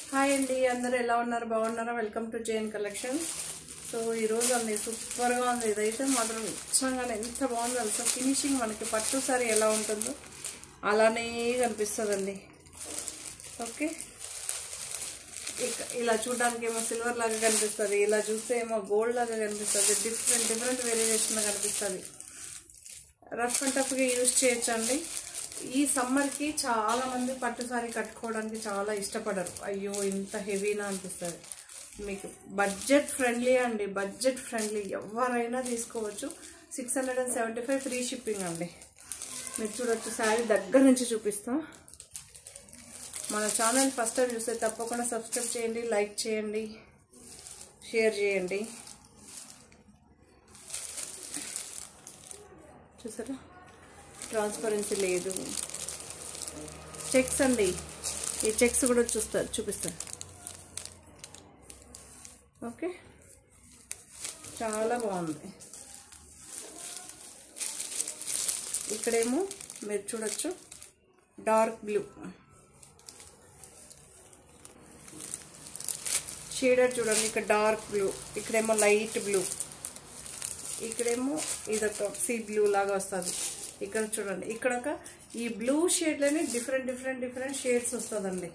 Hi అండి, అందరూ ఎలా ఉన్నారు? బాగున్నారా? Welcome to JN collections. So ఈరోజు అన్ని సూపర్గా ఉంది. ఇదైతే మాత్రం నిజంగానే ఎంత బాగుంది అసలు. ఫినిషింగ్ మనకి పట్టు సారీ ఎలా ఉంటుందో అలానే కనిపిస్తుందండి. ఓకే, ఇలా చూడడానికి ఏమో సిల్వర్ లాగా కనిపిస్తుంది, ఇలా చూస్తే ఏమో గోల్డ్ లాగా కనిపిస్తుంది. డిఫరెంట్ వేరియేషన్ కనిపిస్తుంది. రఫ్ అండ్ టఫ్గా యూజ్ చేయొచ్చండి. ఈ సమ్మర్కి చాలామంది పట్టు సారీ కట్టుకోవడానికి చాలా ఇష్టపడరు. అయ్యో ఇంత హెవీనా అనిపిస్తుంది. మీకు బడ్జెట్ ఫ్రెండ్లీ అండి, బడ్జెట్ ఫ్రెండ్లీ, ఎవరైనా తీసుకోవచ్చు. 675 ఫ్రీ షిప్పింగ్ అండి. మీరు చూడొచ్చు, శారీ దగ్గర నుంచి చూపిస్తాం. మన ఛానల్ ఫస్ట్ టైం చూస్తే తప్పకుండా సబ్స్క్రైబ్ చేయండి, లైక్ చేయండి, షేర్ చేయండి. చూసారా, ట్రాన్స్పరెన్సీ లేదు. చెక్స్ అండి, ఈ చెక్స్ కూడా చూపిస్తారు. ఓకే, చాలా బాగుంది. ఇక్కడేమో మీరు చూడొచ్చు డార్క్ బ్లూ షేడర్ చూడండి. ఇక్కడ డార్క్ బ్లూ, ఇక్కడేమో లైట్ బ్లూ, ఇక్కడేమో ఇదొక సీ బ్లూ లాగా వస్తుంది. ఇక్కడ చూడండి, ఇక్కడ ఒక ఈ బ్లూ షేడ్లోనే డిఫరెంట్ షేడ్స్ వస్తుందండి.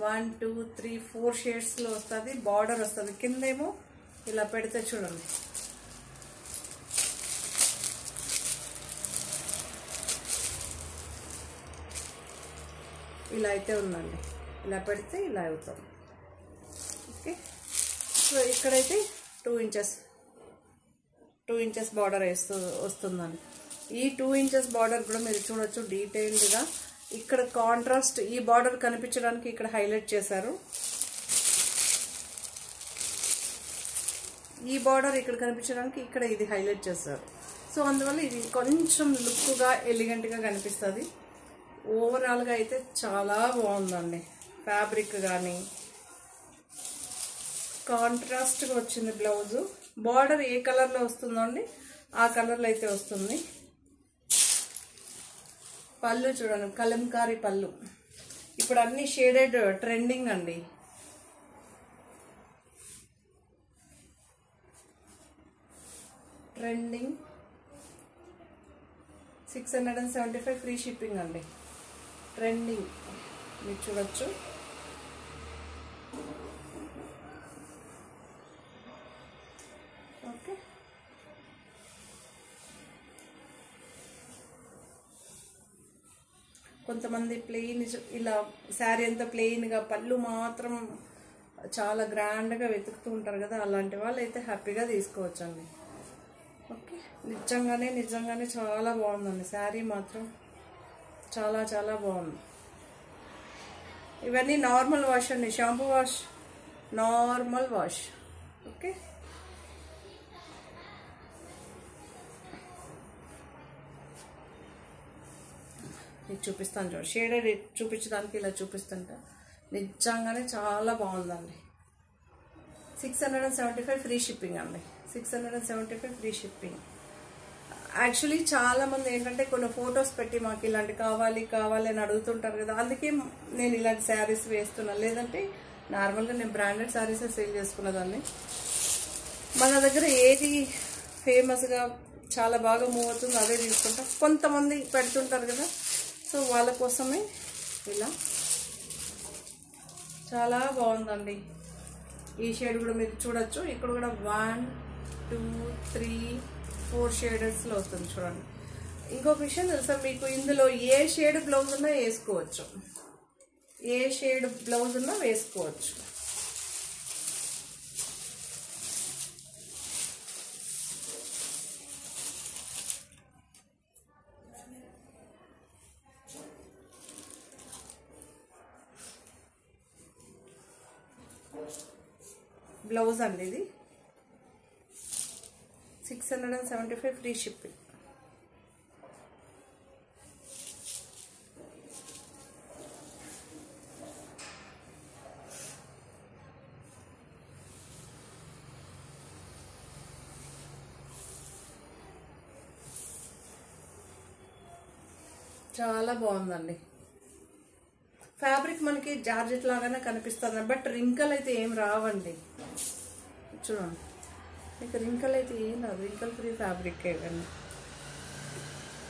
1 2 3 4 షేడ్స్లో వస్తుంది. బార్డర్ వస్తుంది. కిందేమో ఇలా పెడితే చూడండి, ఇలా అయితే ఉందండి. ఇలా పెడితే ఇలా అవుతుంది. ఓకే, సో ఇక్కడైతే 2 ఇంచెస్ బార్డర్ వస్తుందండి. ఈ 2 ఇంచెస్ బార్డర్ కూడా మీరు చూడొచ్చు డీటెయిల్డ్గా. ఇక్కడ కాంట్రాస్ట్ ఈ బార్డర్ కనిపించడానికి ఇక్కడ హైలైట్ చేశారు. ఈ బార్డర్ ఇక్కడ కనిపించడానికి ఇక్కడ ఇది హైలైట్ చేశారు. సో అందువల్ల ఇది కొంచెం లుక్గా ఎలిగెంట్గా కనిపిస్తుంది. ఓవరాల్గా అయితే చాలా బాగుందండి. ఫ్యాబ్రిక్ కానీ కాంట్రాస్ట్గా వచ్చింది. బ్లౌజు బార్డర్ ఏ కలర్లో వస్తుందో అండి ఆ కలర్లో అయితే వస్తుంది. పళ్ళు చూడండి, కలంకారీ పళ్ళు. ఇప్పుడు అన్ని షేడెడ్ ట్రెండింగ్ అండి. ట్రెండింగ్ 675 ఫ్రీ షిప్పింగ్ అండి. ట్రెండింగ్ మీరు చూడొచ్చు. ఓకే, కొంతమంది ప్లెయిన్ ఇలా శారీ అంతా ప్లెయిన్గా పళ్ళు మాత్రం చాలా గ్రాండ్గా వెతుకుతూ ఉంటారు కదా, అలాంటి వాళ్ళు అయితే హ్యాపీగా తీసుకోవచ్చండి. ఓకే, నిజంగానే చాలా బాగుందండి. శారీ మాత్రం చాలా బాగుంది. ఇవన్నీ నార్మల్ వాష్ అండి, shampoo wash, normal wash. Okay, ఇది చూపిస్తాను చూడండి. షేడెడ్ చూపించడానికి ఇలా చూపిస్తుంటా. నిజంగానే చాలా బాగుందండి. 675 ఫ్రీ షిప్పింగ్ అండి. 675 ఫ్రీ షిప్పింగ్. యాక్చువల్లీ చాలామంది ఏంటంటే కొన్ని ఫొటోస్ పెట్టి మాకు ఇలాంటి కావాలి అని అడుగుతుంటారు కదా, అందుకే నేను ఇలాంటి శారీస్ వేస్తున్నాను. లేదంటే నార్మల్గా నేను బ్రాండెడ్ శారీస్ సేల్ చేసుకున్నదాన్ని. మన దగ్గర ఏది ఫేమస్గా చాలా బాగా మూవ్ అవుతుందో అదే తీసుకుంటాం. కొంతమంది పెడుతుంటారు కదా, సో వాళ్ళ కోసమే ఇలా. చాలా బాగుందండి. ఈ షేడ్ కూడా మీరు చూడొచ్చు. ఇక్కడ కూడా 1 2 3 4 షేడర్స్లో వస్తుంది చూడండి. ఇంకొక విషయం తెలుసా మీకు, ఇందులో ఏ షేడ్ బ్లౌజ్ ఉన్నా వేసుకోవచ్చు. ఏ షేడ్ బ్లౌజ్ ఉన్నా వేసుకోవచ్చు. బ్లౌజ్ అండి ఇది. 675 ఫ్రీ షిప్పింగ్. చాలా బాగుందండి. ఫ్యాబ్రిక్ మనకి జార్జెట్ లాగానే కనిపిస్తుంది, బట్ రింకల్ అయితే ఏం రావండి. చూడండి, మీకు రింకల్ అయితే ఏం రాదు, రింకల్ ఫ్రీ ఫ్యాబ్రిక్ ఇవన్నీ.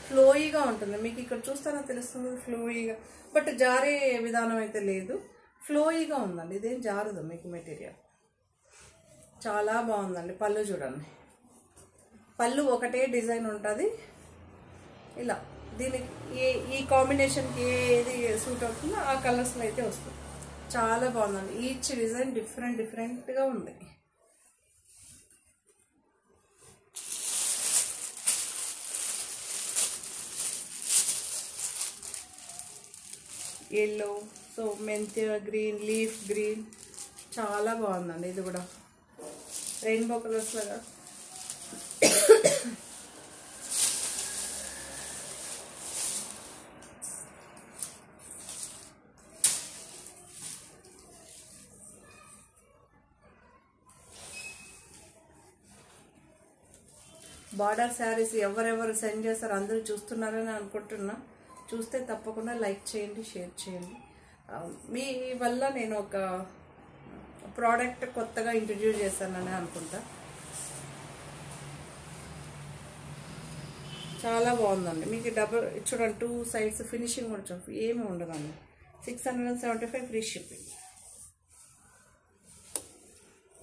ఫ్లోయిగా ఉంటుంది, మీకు ఇక్కడ చూస్తానో తెలుస్తుంది ఫ్లోయిగా, బట్ జారే విధానం అయితే లేదు, ఫ్లోయిగా ఉందండి. ఇదేం జారదు మీకు మెటీరియల్. చాలా బాగుందండి. పళ్ళు చూడండి, పళ్ళు ఒకటే డిజైన్ ఉంటుంది ఇలా. దీనికి ఈ కాంబినేషన్కి ఏది సూట్ అవుతుందో ఆ కలర్స్లో అయితే వస్తుంది. చాలా బాగుందండి. ఈచ్ డిజైన్ డిఫరెంట్గా ఉంది. ఎల్లో, సో మెంతి గ్రీన్, లీఫ్ గ్రీన్, చాలా బాగుందండి. ఇది కూడా రెయిన్బో కలర్స్ లాగా. బార్డర్ శారీస్ ఎవరెవరు సెండ్ చేస్తారు అందరూ చూస్తున్నారని అనుకుంటున్నా. చూస్తే తప్పకుండా లైక్ చేయండి, షేర్ చేయండి. మీ వల్ల నేను ఒక ప్రోడక్ట్ కొత్తగా ఇంట్రడ్యూస్ చేస్తానని అనుకుంటా. చాలా బాగుందండి. మీకు డబుల్ చూడండి, 2 సైడ్స్ ఫినిషింగ్ కూడా చూడండి, ఏమి ఉండదండి. 675 ఫ్రీ షిప్పింగ్.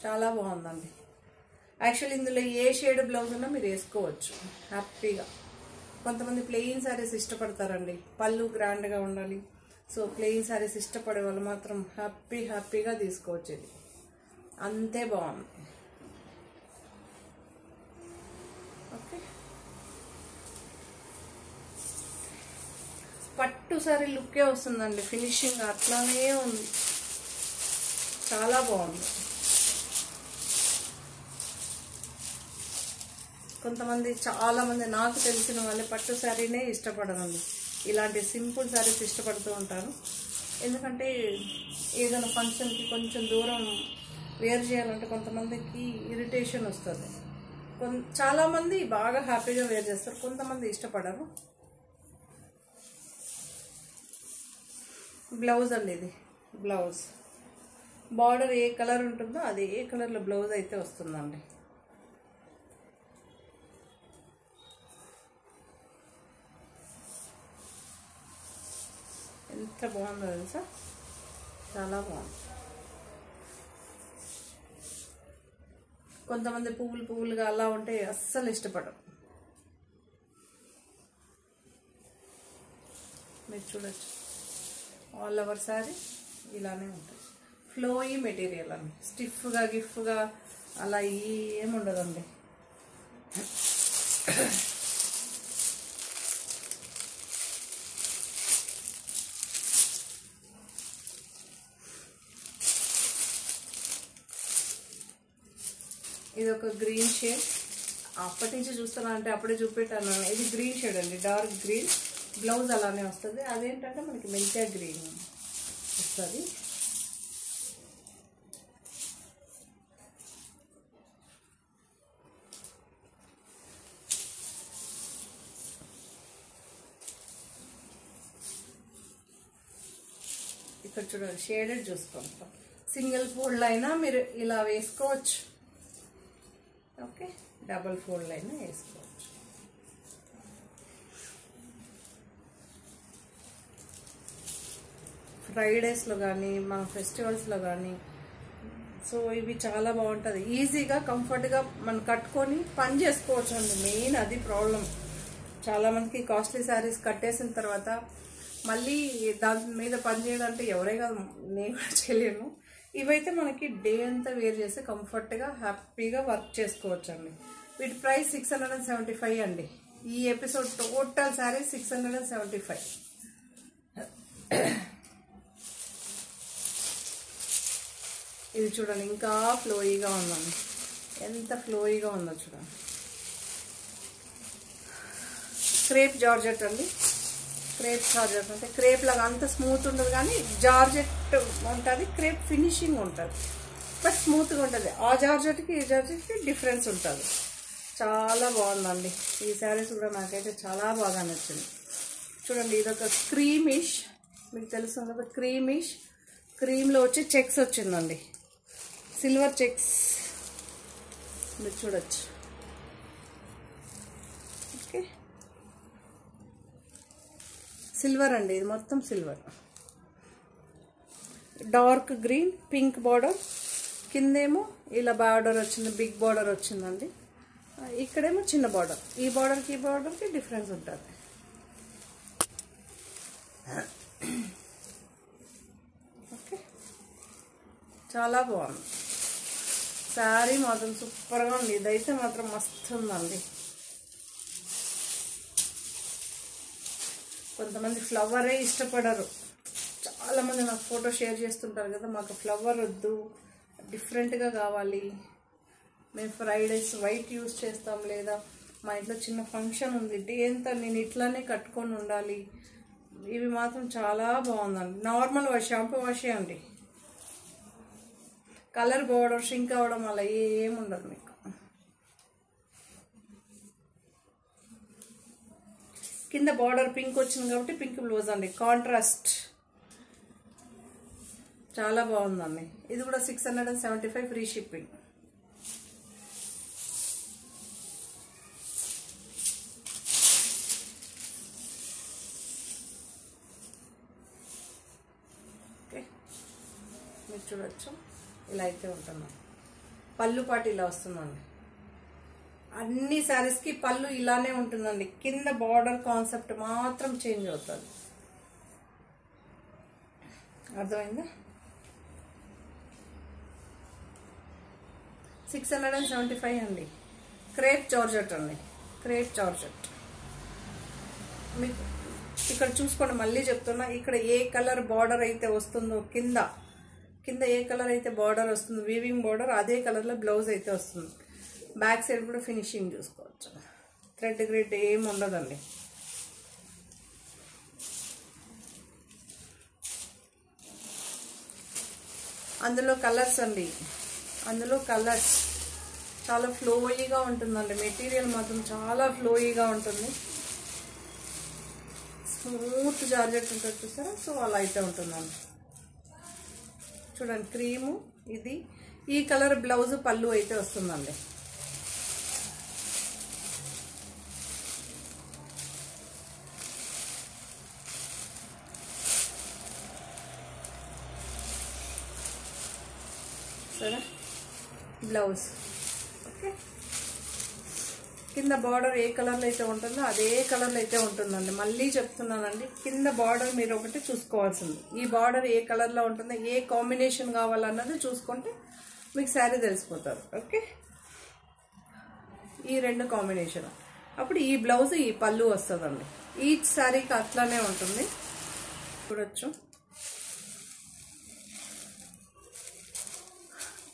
చాలా బాగుందండి. యాక్చువల్లీ ఇందులో ఏ షేడ్ బ్లౌజ్ ఉన్నా మీరు వేసుకోవచ్చు హ్యాపీగా. కొంతమంది ప్లెయిన్ శారీస్ ఇష్టపడతారండి, పళ్ళు గ్రాండ్గా ఉండాలి. సో ప్లెయిన్ శారీస్ ఇష్టపడే వాళ్ళు మాత్రం హ్యాపీగా తీసుకోవచ్చు. ఇది అంతే బాగుంది. ఓకే, పట్టు సారీ లుక్కే వస్తుందండి, ఫినిషింగ్ అట్లానే ఉంది. చాలా బాగుంది. కొంతమంది చాలా మంది నాకు తెలిసిన వాళ్ళే పట్టు శారీనే ఇష్టపడరండి, ఇలాంటి సింపుల్ శారీస్ ఇష్టపడుతూ ఉంటారు. ఎందుకంటే ఏదైనా ఫంక్షన్కి కొంచెం దూరం వేర్ చేయాలంటే కొంతమందికి ఇరిటేషన్ వస్తుంది. చాలామంది బాగా హ్యాపీగా వేర్ చేస్తారు, కొంతమంది ఇష్టపడరు. బ్లౌజ్ అండి, ఇది బ్లౌజ్. బార్డర్ ఏ కలర్ ఉంటుందో అది ఏ కలర్లో బ్లౌజ్ అయితే వస్తుందండి. ఎంత బాగుందో తెలుసా, చాలా బాగుంది. కొంతమంది పువ్వులుగా అలా ఉంటే అస్సలు ఇష్టపడరు. మీరు చూడొచ్చు, ఆల్ ఓవర్ శారీ ఇలానే ఉంటుంది. ఫ్లోయీ మెటీరియల్ అండి, స్టిఫ్గా గిఫ్గా అలా ఏముండదండి. ఇది ఒక గ్రీన్ షేడ్, అప్పటి నుంచి చూస్తున్నా అంటే అప్పుడే చూపెట్టాను. ఇది గ్రీన్ షేడ్ అండి, డార్క్ గ్రీన్. బ్లౌజ్ అలానే వస్తుంది. అదేంటంటే మనకి మెంతియా గ్రీన్ వస్తుంది. ఇక్కడ చూడండి, షేడెడ్ చూసుకుంటాం. సింగిల్ ఫోల్డ్ అయినా మీరు ఇలా వేసుకోవచ్చు. ఓకే, డబుల్ ఫోల్డ్ అయినా వేసుకోవచ్చు. ఫ్రైడేస్లో కానీ మన ఫెస్టివల్స్లో కానీ సో ఇవి చాలా బాగుంటుంది. ఈజీగా కంఫర్ట్గా మనం కట్టుకొని పని చేసుకోవచ్చు అండి. మెయిన్ అది ప్రాబ్లం. చాలామందికి కాస్ట్లీ శారీస్ కట్టేసిన తర్వాత మళ్ళీ దాని మీద పని చేయాలంటే ఎవరే కాదు, నేను కూడా చేయలేను. ఇవైతే మనకి డే అంతా వేర్ చేసి కంఫర్ట్గా హ్యాపీగా వర్క్ చేసుకోవచ్చు అండి. వీటి ప్రైస్ 675 అండి. ఈ ఎపిసోడ్ టోటల్ శారీ 675. ఇది చూడండి, ఇంకా ఫ్లోయిగా ఉందండి, ఎంత ఫ్లోయిగా ఉందో చూడండి. క్రేప్ జార్జెట్ అండి. క్రేప్ జార్జెట్ అంటే క్రేప్ లాగా అంత స్మూత్ ఉండదు, కానీ జార్జెట్ ఉంటుంది, క్రేప్ ఫినిషింగ్ ఉంటుంది, బట్ స్మూత్గా ఉంటుంది. ఆ జార్జెట్కి ఈ జార్జెట్కి డిఫరెన్స్ ఉంటుంది. చాలా బాగుందండి. ఈ శారీస్ కూడా నాకైతే చాలా బాగా నచ్చింది. చూడండి, ఇదొక క్రీమిష్ మీకు తెలుసు కదా, క్రీమిష్, క్రీమ్లో వచ్చి చెక్స్ వచ్చిందండి, సిల్వర్ చెక్స్ మీరు చూడొచ్చు. ఓకే, సిల్వర్ అండి, ఇది మొత్తం silver. Dark green, pink border, కిందేమో ఇలా బార్డర్ వచ్చింది, బిగ్ బార్డర్ వచ్చిందండి. ఇక్కడేమో చిన్న బార్డర్. ఈ బార్డర్కి ఈ బార్డర్కి డిఫరెన్స్ ఉంటుంది. ఓకే, చాలా బాగుంది శారీ మాత్రం, సూపర్గా ఉంది. ఇదైతే మాత్రం మస్తు ఉందండి. కొంతమంది ఫ్లవరే ఇష్టపడరు. చాలామంది నాకు ఫోటో షేర్ చేస్తుంటారు కదా, మాకు ఫ్లవర్ వద్దు, డిఫరెంట్గా కావాలి, మేము ఫ్రైడేస్ వైట్ యూజ్ చేస్తాం, లేదా మా ఇంట్లో చిన్న ఫంక్షన్ ఉంది, డేంతా నేను ఇట్లానే కట్టుకొని ఉండాలి. ఇవి మాత్రం చాలా బాగుందండి. నార్మల్ షాంపూ వాషే అండి. కలర్ బోర్డర్ షింక్ అవ్వడం వల్ల ఏముండదు మీకు. కింద బార్డర్ పింక్ వచ్చింది కాబట్టి పింక్ బ్లౌజ్ అండి, కాంట్రాస్ట్ చాలా బాగుందండి. ఇది కూడా 675 ఫ్రీ షిప్పింగ్. ఓకే, మీరు చూడొచ్చు, ఇలా అయితే ఉంటున్నాం. పళ్ళు పాటు ఇలా వస్తుందండి. అన్ని శారీస్కి పళ్ళు ఇలానే ఉంటుందండి. కింద బార్డర్ కాన్సెప్ట్ మాత్రం చేంజ్ అవుతుంది. అర్థమైందా? 675 అండి. క్రేప్ జార్జెట్ అండి, క్రేప్ జార్జెట్. మీకు ఇక్కడ చూసుకోండి, మళ్ళీ చెప్తున్నా, ఇక్కడ ఏ కలర్ బార్డర్ అయితే వస్తుందో, కింద ఏ కలర్ అయితే బార్డర్ వస్తుందో, వీవింగ్ బార్డర్, అదే కలర్లో బ్లౌజ్ అయితే వస్తుంది. బ్యాక్ సైడ్ కూడా ఫినిషింగ్ చూసుకోవచ్చు. థ్రెడ్ గ్రిడ్ ఏమి ఉండదండి. అందులో కలర్స్ అండి, అందులో కలర్స్ చాలా ఫ్లోయీగా ఉంటుందండి. మెటీరియల్ మాత్రం చాలా ఫ్లోయీగా ఉంటుంది. స్మూత్ జార్జెట్ ఉంటుంది చూసారా, సో అలా అయితే ఉంటుందండి. చూడండి, క్రీము ఇది, ఈ కలర్ బ్లౌజ్ పళ్ళు అయితే వస్తుందండి. సరే, బ్లౌజ్. ఓకే, కింద బార్డర్ ఏ కలర్లో అయితే ఉంటుందో అదే కలర్లో అయితే ఉంటుందండి. మళ్ళీ చెప్తున్నానండి, కింద బార్డర్ మీరు ఒకటి చూసుకోవాల్సింది. ఈ బార్డర్ ఏ కలర్లో ఉంటుందో, ఏ కాంబినేషన్ కావాలన్నది చూసుకుంటే మీకు శారీ తెలిసిపోతారు. ఓకే, ఈ రెండు కాంబినేషన్, అప్పుడు ఈ బ్లౌజ్ ఈ పళ్ళు వస్తుందండి. ఈచ్ శారీకి అట్లానే ఉంటుంది. చూడొచ్చు,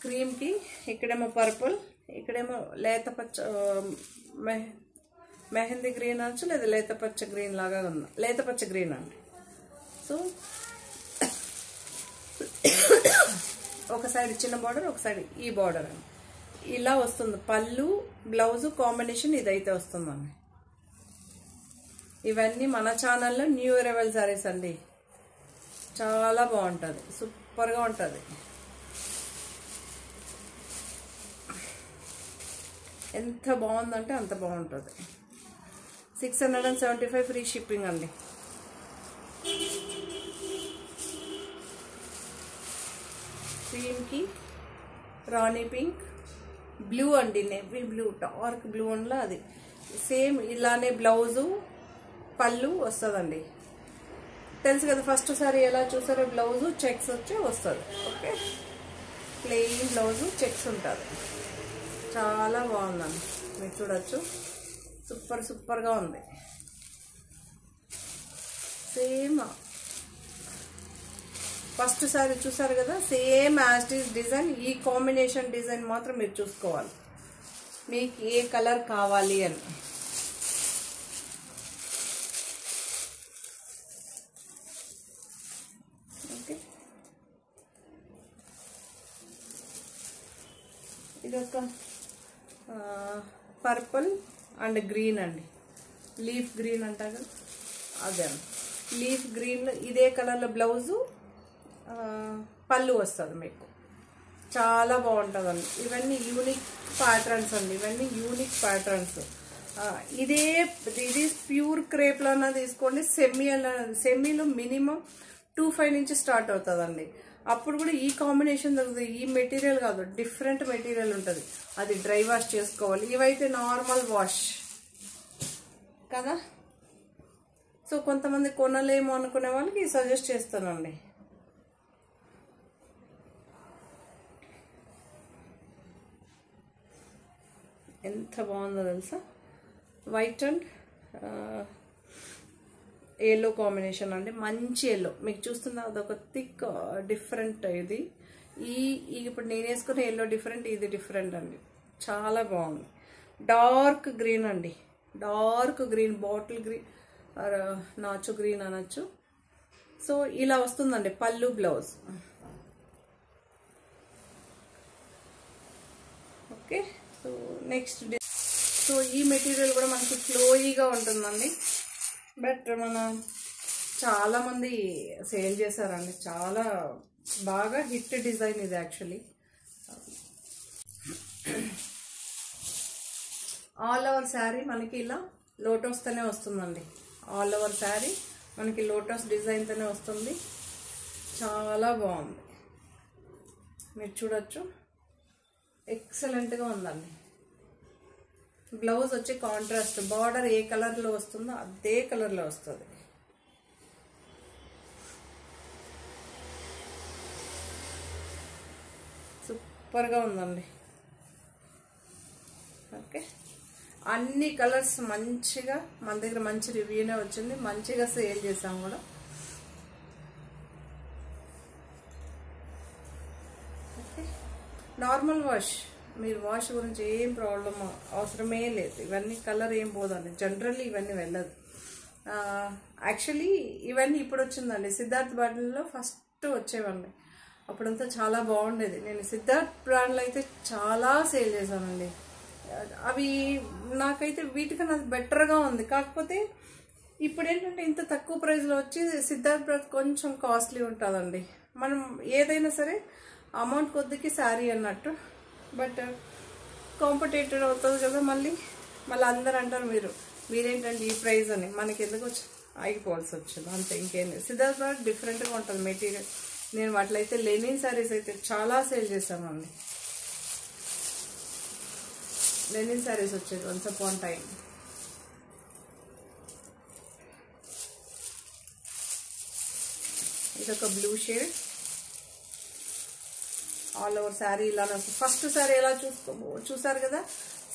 క్రీమ్కి ఇక్కడేమో పర్పుల్, ఇక్కడేమో లేత పచ్చ, మెహందీ గ్రీన్ అనొచ్చు, లేదా లేత పచ్చ గ్రీన్ లాగా ఉంది, లేత పచ్చ గ్రీన్ అండి. సో ఒక సైడ్ చిన్న బార్డర్, ఒక సైడ్ ఈ బార్డర్ అండి. ఇలా వస్తుంది పళ్ళు బ్లౌజ్ కాంబినేషన్, ఇదైతే వస్తుందండి. ఇవన్నీ మన ఛానల్లో న్యూ అరైవల్ సారీస్ అండి. చాలా బాగుంటుంది, సూపర్గా ఉంటుంది. ఎంత బాగుందంటే అంత బాగుంటుంది. 675 ఫ్రీ షిప్పింగ్ అండి. క్రీమ్కి రాణి పింక్, బ్లూ అండి, నేవీ బ్లూ, డార్క్ బ్లూ అండ్లా అది సేమ్ ఇలానే బ్లౌజు పళ్ళు వస్తుందండి. తెలుసు కదా, ఫస్ట్ సారీ ఎలా చూసారో బ్లౌజు చెక్స్ వచ్చి వస్తుంది. ఓకే, ప్లెయిన్ బ్లౌజు చెక్స్ ఉంటుంది. చాలా బాగుందండి, మీరు చూడొచ్చు, సూపర్గా ఉంది. సేమ్ ఫస్ట్ సారీ చూసారు కదా, same as it is design. ఈ కాంబినేషన్ డిజైన్ మాత్రం మీరు చూసుకోవాలి, మీకు ఏ కలర్ కావాలి అని. ఓకే, ఇదొక పర్పుల్ అండ్ గ్రీన్ అండి, లీఫ్ గ్రీన్ అంటారు కదా, అదే లీఫ్ గ్రీన్లో ఇదే కలర్లో బ్లౌజు, పళ్ళు వస్తుంది మీకు. చాలా బాగుంటుందండి. ఇవన్నీ యూనిక్ ప్యాటర్న్స్ అండి, ఇవన్నీ యూనిక్ ప్యాటర్న్స్. ఇది ప్యూర్ క్రేప్లోనా తీసుకోండి, సెమీలో మినిమం 25 నుంచి స్టార్ట్ అవుతుందండి. అప్పుడు కూడా ఈ కాంబినేషన్ దొరుకుతుంది. ఈ మెటీరియల్ కాదు, డిఫరెంట్ మెటీరియల్ ఉంటుంది, అది డ్రై వాష్ చేసుకోవాలి. ఇవైతే నార్మల్ వాష్ కదా. సో కొంతమంది కొనలేము అనుకునే వాళ్ళకి సజెస్ట్ చేస్తానండి. ఎంత బాగుందో తెలుసా, వైట్ అండ్ ఎల్లో కాంబినేషన్ అండి, మంచి ఎల్లో. మీకు చూస్తున్నా అదొక థిక్ డిఫరెంట్. ఇది ఇప్పుడు నేను వేసుకునే ఎల్లో డిఫరెంట్, ఇది డిఫరెంట్ అండి, చాలా బాగుంది. డార్క్ గ్రీన్ అండి, డార్క్ గ్రీన్, బాటిల్ గ్రీన్, నాచు గ్రీన్ అనొచ్చు. సో ఇలా వస్తుందండి పళ్ళు, blouse. Okay, so next so ఈ మెటీరియల్ కూడా మనకి ఫ్లోయీగా ఉంటుందండి. బట్ మన చాలామంది సేల్ చేశారండి, చాలా బాగా హిట్ డిజైన్ ఇది యాక్చువల్లీ. ఆల్ ఓవర్ శారీ మనకి ఇలా లోటస్తోనే వస్తుందండి. ఆల్ ఓవర్ శారీ మనకి లోటస్ డిజైన్తోనే వస్తుంది, చాలా బాగుంది. మీరు చూడొచ్చు, ఎక్సలెంట్గా ఉందండి. బ్లౌజ్ వచ్చి కాంట్రాస్ట్, బార్డర్ ఏ కలర్లో వస్తుందో అదే కలర్లో వస్తుంది. సూపర్గా ఉందండి. ఓకే, అన్ని కలర్స్ మంచిగా మన దగ్గర మంచి రివ్యూనే వచ్చింది, మంచిగా సేల్ చేసాం కూడా. ఓకే, నార్మల్ వాష్, మీరు వాష్ గురించి ఏం ప్రాబ్లం అవసరమే లేదు. ఇవన్నీ కలర్ ఏం పోదండి, జనరల్లీ ఇవన్నీ వెళ్ళదు. యాక్చువల్లీ ఇవన్నీ ఇప్పుడు వచ్చిందండి, సిద్ధార్థ్ బ్రాండ్లో ఫస్ట్ వచ్చేవండి. అప్పుడంతా చాలా బాగుండేది. నేను సిద్ధార్థ్ బ్రాండ్లో అయితే చాలా సేల్ చేశానండి. అవి నాకైతే వీటికన్నా బెటర్గా ఉంది. కాకపోతే ఇప్పుడు ఏంటంటే ఇంత తక్కువ ప్రైస్లో వచ్చి సిద్ధార్థ్ బ్రాండ్ కొంచెం కాస్ట్లీ ఉంటుందండి. మనం ఏదైనా సరే అమౌంట్ కొద్దికి శారీ అన్నట్టు. బట్ కాంపిటేటివ్ అవుతుంది కదా, మళ్ళీ అందరు అంటారు మీరేంటంటే ఈ ప్రైస్ అని. మనకి ఎందుకు ఆగిపోవాల్సి వచ్చింది అంతే, ఇంకేం లేదు. సిద్ధార్థ్ బ్రాండ్ డిఫరెంట్గా ఉంటుంది మెటీరియల్. నేను వాటిలో అయితే లెనిన్ శారీస్ అయితే చాలా సేల్ చేశానండి. లెనిన్ శారీస్ వచ్చేది వన్స్ అపాన్ టైం. ఇదొక blue shade, all over sari ఇలానే వస్తుంది. ఫస్ట్ శారీ ఎలా చూసారు కదా,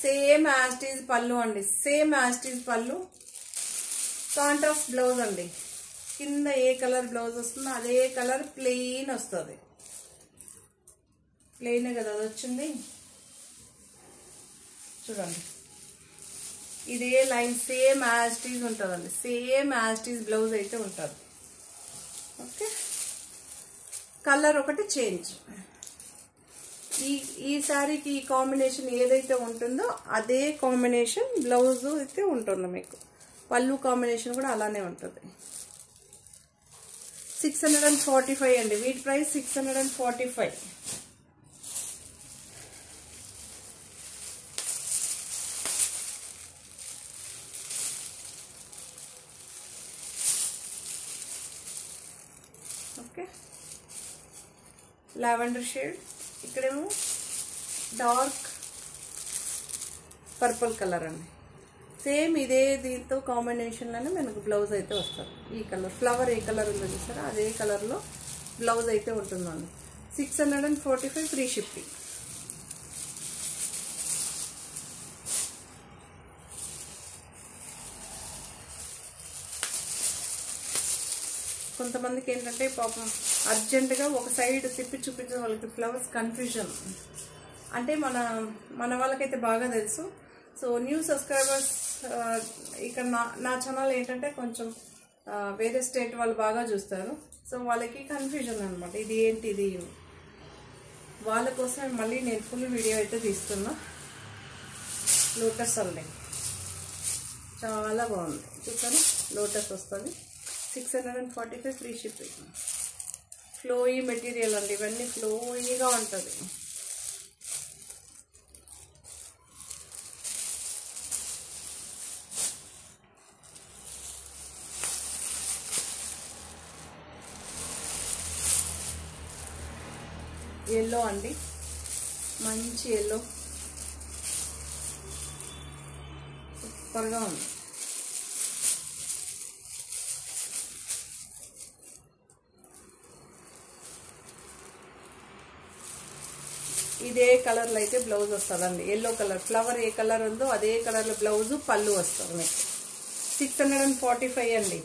సేమ్ యాస్టీజ్ పళ్ళు అండి, సేమ్ యాస్టీజ్ పళ్ళు, కాంట్రాస్ట్ బ్లౌజ్ అండి. కింద ఏ కలర్ బ్లౌజ్ వస్తుందో అదే కలర్ ప్లెయిన్ వస్తుంది. ప్లెయిన్ కదా అది వచ్చింది, చూడండి. ఇదే లైన్ సేమ్ యాస్టీజ్ ఉంటుందండి, సేమ్ యాస్టీజ్ బ్లౌజ్ అయితే ఉంటుంది. ఓకే, కలర్ ఒకటి చేంజ్. ఈ శారీకి ఈ కాంబినేషన్ ఏదైతే ఉంటుందో అదే కాంబినేషన్ బ్లౌజ్ అయితే ఉంటుంది మీకు. పళ్ళు కాంబినేషన్ కూడా అలానే ఉంటుంది. 645 అండి, వీటి ప్రైస్ 645. ఓకే, లావెండర్ షేడ్, ఇక్కడేమో డార్క్ పర్పుల్ కలర్ అండి. సేమ్ ఇదే దీంతో కాంబినేషన్లోనే మనకు బ్లౌజ్ అయితే వస్తుంది. ఈ కలర్ ఫ్లవర్ ఏ కలర్ ఉందో చూసారా, అదే కలర్లో బ్లౌజ్ అయితే ఉంటుందండి. 645 ఫ్రీ షిప్పింగ్. కొంతమందికి ఏంటంటే పాపం అర్జెంటుగా ఒక సైడ్ తిప్పి చూపించే వాళ్ళకి ఫ్లవర్స్ కన్ఫ్యూజన్. అంటే మన వాళ్ళకైతే బాగా తెలుసు. సో న్యూ సబ్స్క్రైబర్స్ ఇక్కడ నా ఛానల్ ఏంటంటే కొంచెం వేరే స్టేట్ వాళ్ళు బాగా చూస్తారు. సో వాళ్ళకి కన్ఫ్యూజన్ అనమాట, ఇది ఏంటి ఇది. వాళ్ళ కోసం మళ్ళీ నేను ఫుల్ వీడియో అయితే తీస్తున్నా. లోటస్ అండి, చాలా బాగుంది చూసారు, లోటస్ వస్తుంది. 645 ఫ్రీ షిప్పింగ్. ఫ్లోయీ మెటీరియల్ అండి, ఇవన్నీ ఫ్లోయీగా ఉంటుంది. ఎల్లో అండి, మంచి ఎల్లో, సూపర్గా ఉంది. ఇదే కలర్లో అయితే బ్లౌజ్ వస్తుందండి. ఎల్లో కలర్ ఫ్లవర్ ఏ కలర్ ఉందో అదే కలర్లో బ్లౌజు పళ్ళు వస్తుంది మీకు. 645 అండి.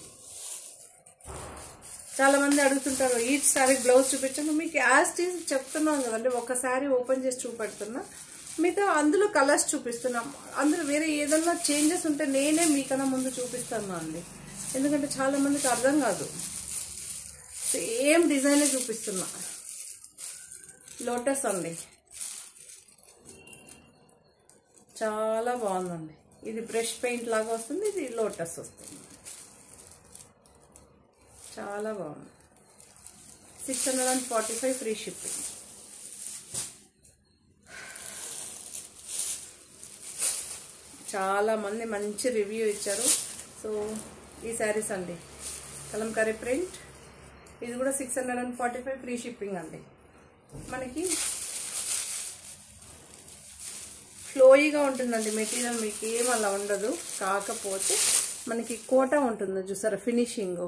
చాలా మంది అడుగుతుంటారు ఈచ్ సారీ బ్లౌజ్ చూపించండి. మీకు యాజ్ టీజ్ చెప్తున్నాం కదండి, ఒక సారీ ఓపెన్ చేసి చూపెడుతున్నా, మీతో అందులో కలర్స్ చూపిస్తున్నాం. అందులో వేరే ఏదన్నా చేంజెస్ ఉంటే నేనే మీకన్నా ముందు చూపిస్తాను అండి, ఎందుకంటే చాలా మందికి అర్థం కాదు. సేమ్ డిజైనే చూపిస్తున్నా. లోటస్ అండి, చాలా బాగుందండి. ఇది బ్రష్ పెయింట్ లాగా వస్తుంది, ఇది లోటస్ వస్తుంది. చాలా బాగుంది. 645 ఫ్రీ షిప్పింగ్. చాలా మంది మంచి రివ్యూ ఇచ్చారు. సో ఈ శారీస్ అండి, కలంకారీ ప్రింట్, ఇది కూడా 645 ఫ్రీ షిప్పింగ్ అండి. మనకి ఫ్లోయీగా ఉంటుందండి మెటీరియల్, మీకు ఏం అలా ఉండదు. కాకపోతే మనకి కోట ఉంటుంది చూసారా ఫినిషింగ్,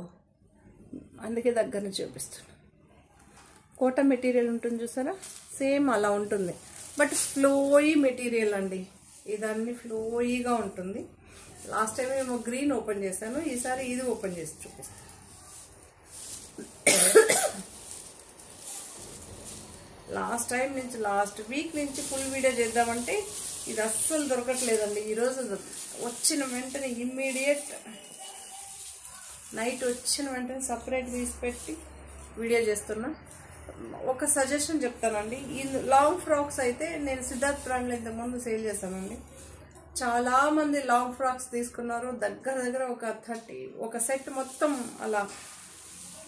అందుకే దగ్గర నుంచి చూపిస్తాను. కోట మెటీరియల్ ఉంటుంది చూసారా, సేమ్ అలా ఉంటుంది. బట్ ఫ్లోయీ మెటీరియల్ అండి, ఇదన్నీ ఫ్లోయీగా ఉంటుంది. లాస్ట్ టైం ఏమో గ్రీన్ ఓపెన్ చేశాను, ఈసారి ఇది ఓపెన్ చేసి చూపిస్తాను. లాస్ట్ వీక్ నుంచి ఫుల్ వీడియో చేద్దామంటే ఇది అస్సలు దొరకట్లేదండి. ఈరోజు వచ్చిన వెంటనే ఇమ్మీడియట్ నైట్ వచ్చిన వెంటనే సపరేట్ తీసి పెట్టి వీడియో చేస్తున్నా. ఒక సజెషన్ చెప్తానండి, ఈ లాంగ్ ఫ్రాక్స్ అయితే నేను సిద్ధార్థ్ బ్రాండ్లో ఇంతకుముందు సేల్ చేశానండి. చాలామంది లాంగ్ ఫ్రాక్స్ తీసుకున్నారు, దగ్గర ఒక 30 ఒక సెట్ మొత్తం. అలా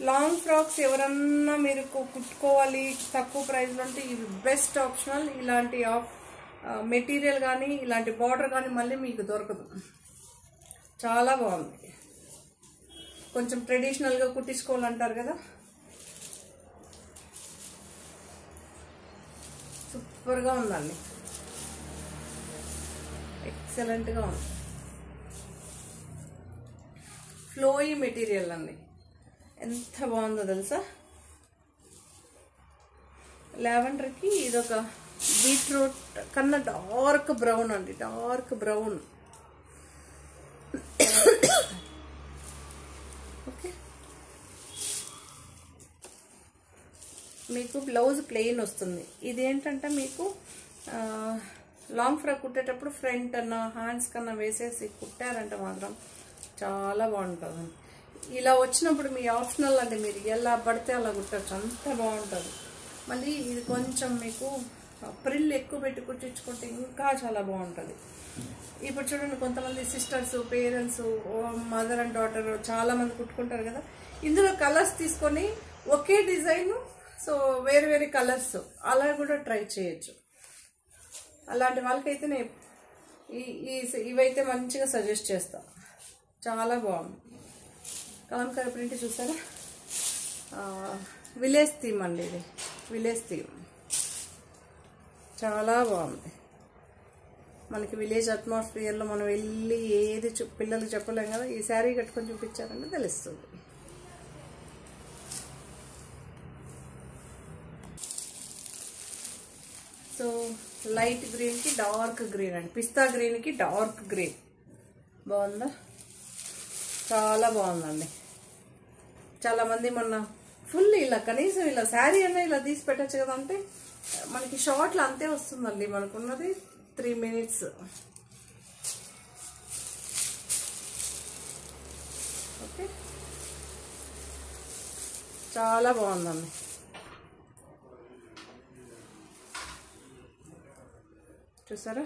లాంగ్ ఫ్రాక్స్ ఎవరన్నా మీరు కుట్టుకోవాలి తక్కువ ప్రైస్లో అంటే ఇవి బెస్ట్ ఆప్షనల్. ఇలాంటి మెటీరియల్ కానీ ఇలాంటి బార్డర్ కానీ మళ్ళీ మీకు దొరకదు. చాలా బాగుంది. కొంచెం ట్రెడిషనల్గా కుట్టించుకోవాలంటారు కదా, సూపర్గా ఉందండి, ఎక్సలెంట్గా ఉంది. ఫ్లోయీ మెటీరియల్ అండి, ఎంత బాగుందో తెలుసా. లావెండర్కి ఇదొక బీట్రూట్ కన్నా డార్క్ బ్రౌన్ అండి, డార్క్ బ్రౌన్. ఓకే, మీకు బ్లౌజ్ ప్లెయిన్ వస్తుంది. ఇదేంటంటే మీకు లాంగ్ ఫ్రాక్ కుట్టేటప్పుడు ఫ్రంట్ అన్న హ్యాండ్స్ కన్నా వేసేసి కుట్టారంటే మాత్రం చాలా బాగుంటుంది. ఇలా వచ్చినప్పుడు మీ ఆప్షనల్ అండి, మీరు ఎలా పడితే అలా కుట్టచ్చు, అంత బాగుంటుంది. మళ్ళీ ఇది కొంచెం మీకు ప్రిల్ ఎక్కువ పెట్టి కుట్టించుకుంటే ఇంకా చాలా బాగుంటుంది. ఇప్పుడు చూడండి, కొంతమంది sisters, parents, mother and daughter చాలా మంది కుట్టుకుంటారు కదా, ఇందులో కలర్స్ తీసుకొని ఒకే డిజైన్ సో వేరు వేరే కలర్స్ అలా కూడా ట్రై చేయొచ్చు. అలాంటి వాళ్ళకైతే నేను ఇవైతే మంచిగా సజెస్ట్ చేస్తా. చాలా బాగుంది. కలంకారీ ప్రింట్ చూసారా, విలేజ్ థీమ్ అండి, ఇది విలేజ్ థీమ్ చాలా బాగుంది. మనకి విలేజ్ అట్మాస్ఫియర్లో మనం వెళ్ళి ఏది పిల్లలు చెప్పలేం కదా, ఈ శారీ కట్టుకొని చూపించారంటే తెలుస్తుంది. సో లైట్ గ్రీన్కి డార్క్ గ్రీన్ అండి, పిస్తా గ్రీన్కి డార్క్ గ్రీన్ బాగుందా, చాలా బాగుందండి. చాలామంది మొన్న ఫుల్ ఇలా కనీసం ఇలా శారీ అన్నా ఇలా తీసి పెట్టచ్చు కదా అంటే మనకి షార్ట్లో అంతే వస్తుందండి. మనకున్నది 3 minutes. ఓకే, చాలా బాగుందండి. చూసారా,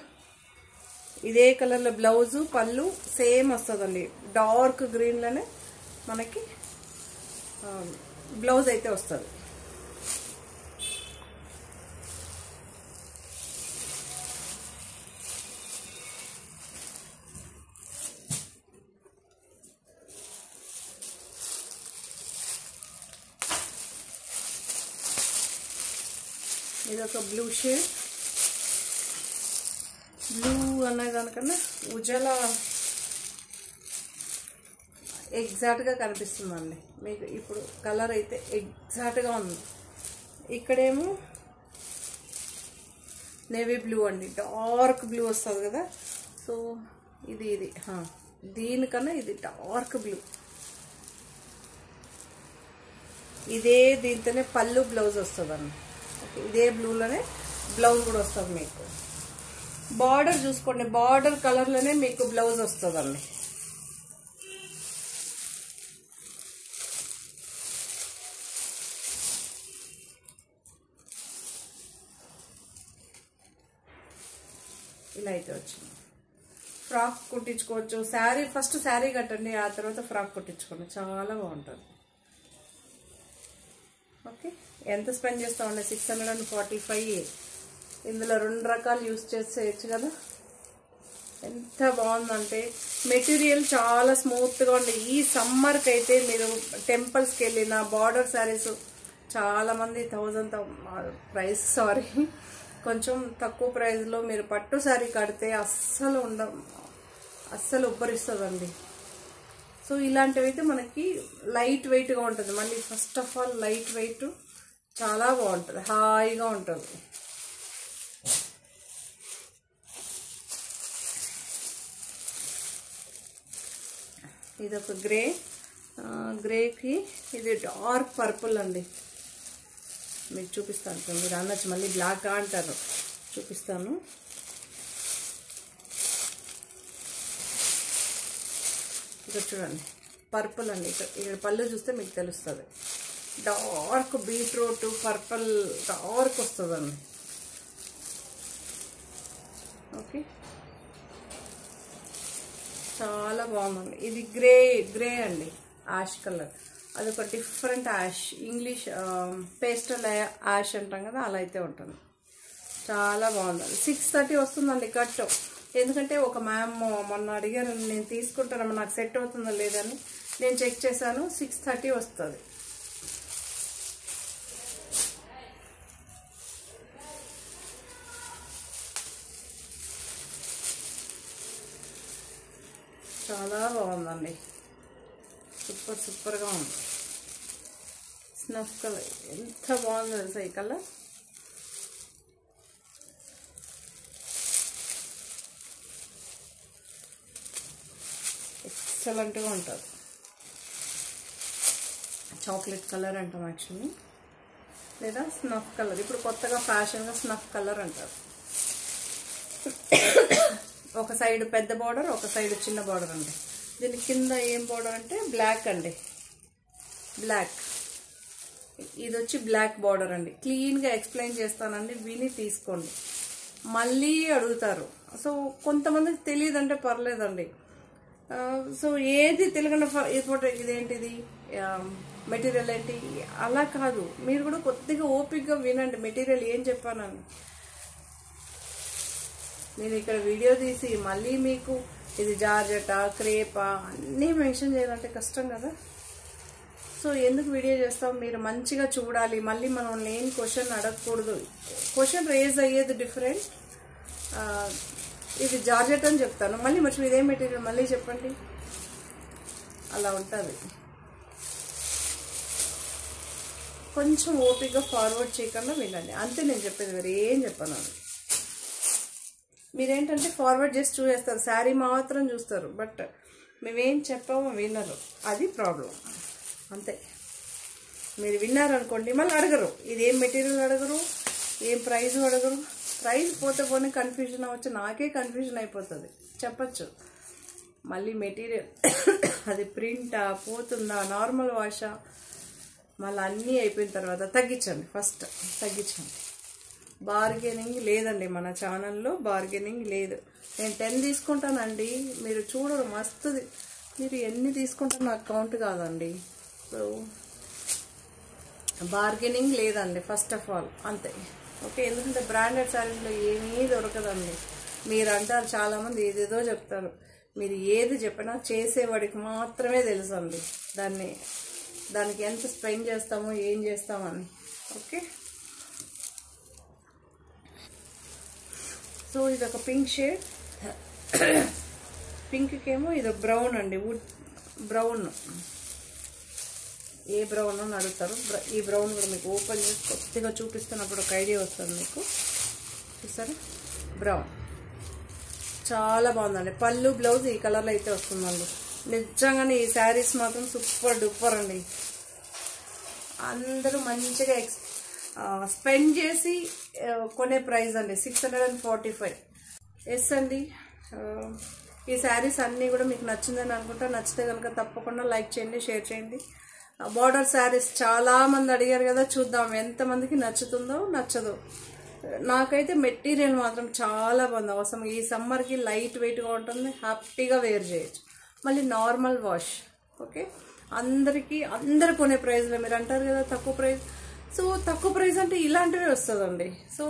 ఇదే కలర్లో బ్లౌజు పళ్ళు సేమ్ వస్తుందండి. డార్క్ గ్రీన్లోనే మనకి బ్లౌజ్ అయితే వస్తుంది. ఇదొక బ్లూ షేడ్. బ్లూ అనే దానికన్నా ఉజాలా ఎగ్జాక్ట్గా కనిపిస్తుందండి మీకు. ఇప్పుడు కలర్ అయితే ఎగ్జాక్ట్గా ఉంది. ఇక్కడేమో నేవీ బ్లూ అండి, డార్క్ బ్లూ వస్తుంది కదా. సో ఇది దీనికన్నా ఇది డార్క్ బ్లూ. ఇదే దీంతోనే పళ్ళు బ్లౌజ్ వస్తుందండి. ఓకే, ఇదే బ్లూలోనే బ్లౌజ్ కూడా వస్తుంది మీకు. బార్డర్ చూసుకోండి, బార్డర్ కలర్లోనే మీకు బ్లౌజ్ వస్తుందండి. ఇలా అయితే వచ్చింది. ఫ్రాక్ కుట్టించుకోవచ్చు. శారీ ఫస్ట్ శారీ కట్టండి, ఆ తర్వాత ఫ్రాక్ కుట్టించుకోండి, చాలా బాగుంటుంది. ఓకే, ఎంత స్పెండ్ చేస్తామండి? 645. ఇందులో 2 రకాలు యూస్ చేసేయచ్చు కదా. ఎంత బాగుందంటే మెటీరియల్ చాలా స్మూత్గా ఉంది. ఈ సమ్మర్కి అయితే మీరు టెంపుల్స్కి వెళ్ళిన బార్డర్ శారీస్ చాలామంది 1000 ప్రైస్ కొంచెం తక్కువ ప్రైస్లో మీరు పట్టు శారీ కడితే అస్సలు ఉబ్బరిస్తుందండి. సో ఇలాంటివి అయితే మనకి లైట్ వెయిట్గా ఉంటుంది. మళ్ళీ first of all light weight, చాలా బాగుంటుంది, హాయిగా ఉంటుంది. ఇదొక గ్రేకి ఇది డార్క్ పర్పుల్ అండి. మీకు చూపిస్తాను, మీరు అనొచ్చు మళ్ళీ బ్లాక్ అంటారు, చూపిస్తాను. ఇక్కడ చూడండి పర్పుల్ అండి. ఇక్కడ పళ్ళు చూస్తే మీకు తెలుస్తుంది. డార్క్ బీట్రూట్ పర్పుల్ డార్క్ వస్తుందండి. ఓకే, చాలా బాగుందండి. ఇది గ్రే అండి, యాష్ కలర్. అదొక different ash, English pastel ash అంటాం కదా, అలా అయితే ఉంటుంది. చాలా బాగుందండి. 630 వస్తుందండి కట్. ఎందుకంటే ఒక మ్యామ్ మొన్న అడిగారు, నేను తీసుకుంటానమ్మా నాకు సెట్ అవుతుందో లేదని. నేను చెక్ చేశాను, 630 వస్తుంది. చాలా బాగుందండి, సూపర్గా ఉంది. స్నఫ్ కలర్ ఎంత బాగుంది తెలుసా ఈ కలర్. ఎక్సలెంట్గా ఉంటుంది. చాక్లెట్ కలర్ అంటాం యాక్చువల్లీ, లేదా స్నఫ్ కలర్. ఇప్పుడు కొత్తగా ఫ్యాషన్గా స్నఫ్ కలర్ అంటారు. ఒక సైడ్ పెద్ద బార్డర్, ఒక సైడ్ చిన్న బార్డర్ అండి. దీని కింద ఏం బార్డర్ అంటే బ్లాక్ అండి, బ్లాక్. ఇది వచ్చి బ్లాక్ బార్డర్ అండి. క్లీన్గా ఎక్స్ప్లెయిన్ చేస్తానండి, విని తీసుకోండి. మళ్ళీ అడుగుతారు. సో కొంతమందికి తెలియదంటే పర్లేదండి. సో ఏది తెలియకుండా ఇదేంటిది మెటీరియల్ ఏంటి అలా కాదు, మీరు కూడా కొద్దిగా ఓపికగా వినండి మెటీరియల్ ఏం చెప్పానని. నేను ఇక్కడ వీడియో తీసి మళ్ళీ మీకు ఇది జార్జెటా క్రేపా అన్నీ మెన్షన్ చేయాలంటే కష్టం కదా. సో ఎందుకు వీడియో చేస్తాం, మీరు మంచిగా చూడాలి. మళ్ళీ మనం లేని క్వశ్చన్ అడగకూడదు. క్వశ్చన్ రేజ్ అయ్యేది డిఫరెంట్. ఇది జార్జెట్ అని చెప్తాను, మళ్ళీ మర్చి ఇదే మెటీరియల్ మళ్ళీ చెప్పండి, అలా ఉంటుంది. కొంచెం ఓపికగా ఫార్వర్డ్ చేయకుండా వినండి, అంతే నేను చెప్పేది, వేరే ఏం చెప్పాను. మీరేంటంటే ఫార్వర్డ్ చేసి చూసేస్తారు, శారీ మాత్రం చూస్తారు, బట్ మేమేం చెప్పామో వినరు, అది ప్రాబ్లం. అంతే. మీరు విన్నారనుకోండి మళ్ళీ అడగరు, ఇదేం మెటీరియల్ అడగరు, ఏం ప్రైస్ అడగరు. ప్రైస్ పోతే పోనీ కన్ఫ్యూజన్ అవ్వచ్చు, నాకే కన్ఫ్యూజన్ అయిపోతుంది. చెప్పచ్చు మళ్ళీ మెటీరియల్ అది ప్రింటా పోతుందా నార్మల్ వాషా, మళ్ళీ అన్నీ అయిపోయిన తర్వాత తగ్గించండి, ఫస్ట్ తగ్గించండి. బార్గెనింగ్ లేదండి, మన ఛానల్లో బార్గెనింగ్ లేదు. నేను 10 తీసుకుంటానండి, మీరు చూడరు మస్తుది. మీరు ఎన్ని తీసుకుంటారో నాకు కౌంట్ కాదండి. సో బార్గెనింగ్ లేదండి ఫస్ట్ ఆఫ్ ఆల్, అంతే. ఓకే, ఎందుకంటే బ్రాండెడ్ శారీస్లో ఏమీ దొరకదండి. మీరు అంటారు చాలామంది ఏదేదో చెప్తారు, మీరు ఏది చెప్పినా చేసేవాడికి మాత్రమే తెలుసు అండి దానికి ఎంత స్పెండ్ చేస్తామో ఏం చేస్తామని. ఓకే, సో ఇది ఒక పింక్ షేడ్, పింక్కేమో ఇది బ్రౌన్ అండి, వుడ్ బ్రౌన్. ఏ బ్రౌన్ అని అడుగుతారు. ఈ బ్రౌన్ కూడా మీకు ఓపెన్ చేసి కొద్దిగా చూపిస్తున్నప్పుడు ఒక ఐడియా వస్తుంది మీకు. చూసారా, బ్రౌన్ చాలా బాగుందండి. పళ్ళు బ్లౌజ్ ఈ కలర్లో అయితే వస్తుందండి. నిజంగానే ఈ శారీస్ మాత్రం సూపర్ డూపర్ అండి. అందరూ మంచిగా స్పెండ్ చేసి కొనే ప్రైస్ అండి 645. ఎస్ అండి, ఈ శారీస్ అన్నీ కూడా మీకు నచ్చిందని అనుకుంటా. నచ్చితే కనుక తప్పకుండా లైక్ చేయండి, షేర్ చేయండి. బార్డర్ శారీస్ చాలామంది అడిగారు కదా, చూద్దాం ఎంతమందికి నచ్చుతుందో నచ్చదో. నాకైతే మెటీరియల్ మాత్రం చాలా బాగుంది. అవసరం ఈ సమ్మర్కి లైట్ వెయిట్గా ఉంటుంది, హ్యాపీగా వేర్ చేయొచ్చు. మళ్ళీ నార్మల్ వాష్. ఓకే, అందరు కొనే ప్రైస్లో మీరు అంటారు కదా తక్కువ ప్రైస్. సో తక్కువ ప్రైస్ అంటే ఇలాంటివి వస్తుందండి. సో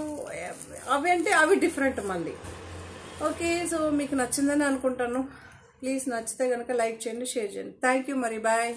అవి అంటే అవి డిఫరెంట్ మళ్ళీ. ఓకే, సో మీకు నచ్చిందని అనుకుంటాను. ప్లీజ్ నచ్చితే కనుక లైక్ చేయండి, షేర్ చేయండి. థ్యాంక్ యూ, మరి బాయ్.